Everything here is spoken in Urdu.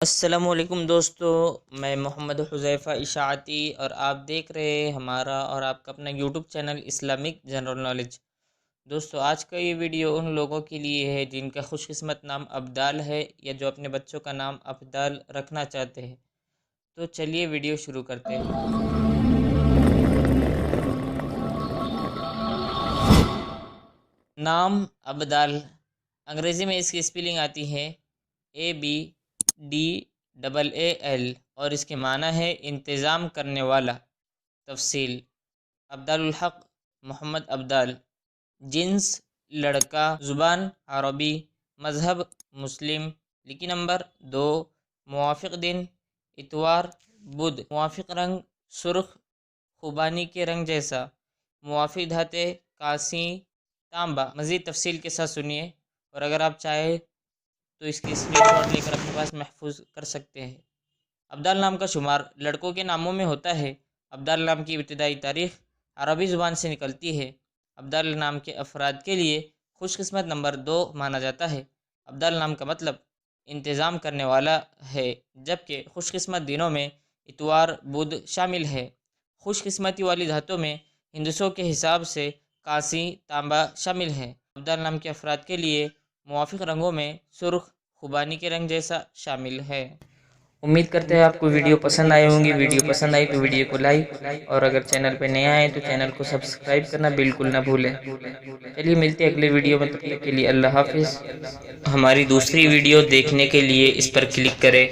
السلام علیکم دوستو، میں محمد حذیفہ اشاعتی اور آپ دیکھ رہے ہیں ہمارا اور آپ کا اپنا YouTube channel Islamic general knowledge. دوستو، آج کا یہ ویڈیو ان لوگوں کے لیے ہے جن کا خوش قسمت نام ابدال ہے یا جو اپنے بچوں کا نام ابدال رکھنا چاہتے ہیں۔ تو چلیے ویڈیو شروع کرتے ہیں۔ نام ابدال، انگریزی میں اس کی اسپیلنگ آتی ہے ABDAAL اور اس کے معنی ہے انتظام کرنے والا۔ تفصیل: ابدال الحق محمد ابدال، جنس لڑکا، زبان عربی، مذہب مسلم، لکی نمبر 2، موافق دن اتوار بدھ، موافق رنگ سرخ خوبانی کے رنگ جیسا، موافق دھاتیں کانسی تانبا۔ مزید تفصیل کے ساتھ سنیے، اور اگر آپ چاہیں تو اس کی اسکرین شاٹ لے کر اپنے پاس محفوظ کر سکتے ہیں۔ ابدال نام کا شمار لڑکوں کے ناموں میں ہوتا ہے۔ ابدال نام کی ابتدائی تاریخ عربی زبان سے نکلتی ہے۔ ابدال نام کے افراد کے لیے خوش قسمت نمبر 2 مانا جاتا ہے۔ ابدال نام کا مطلب انتظام کرنے والا ہے، جبکہ خوش قسمت دنوں میں اتوار بدھ شامل ہے۔ خوش قسمتی والی دھاتوں میں ہندسوں کے حساب سے کانسی تانبا شامل ہے۔ ابدال نام کے افراد کے لیے موافق رنگوں میں سرخ خوبانی کے رنگ جیسا شامل ہے۔ امید کرتے ہیں آپ کو ویڈیو پسند آئی ہوں گی۔ ویڈیو پسند آئی تو ویڈیو کو لائک، اور اگر چینل پہ نیا آئے تو چینل کو سبسکرائب کرنا بالکل نہ بھولیں۔ چلیے ملتے ہیں اگلے ویڈیو میں، تب تک کے لیے اللہ حافظ۔ ہماری دوسری ویڈیو دیکھنے کے لیے اس پر کلک کریں۔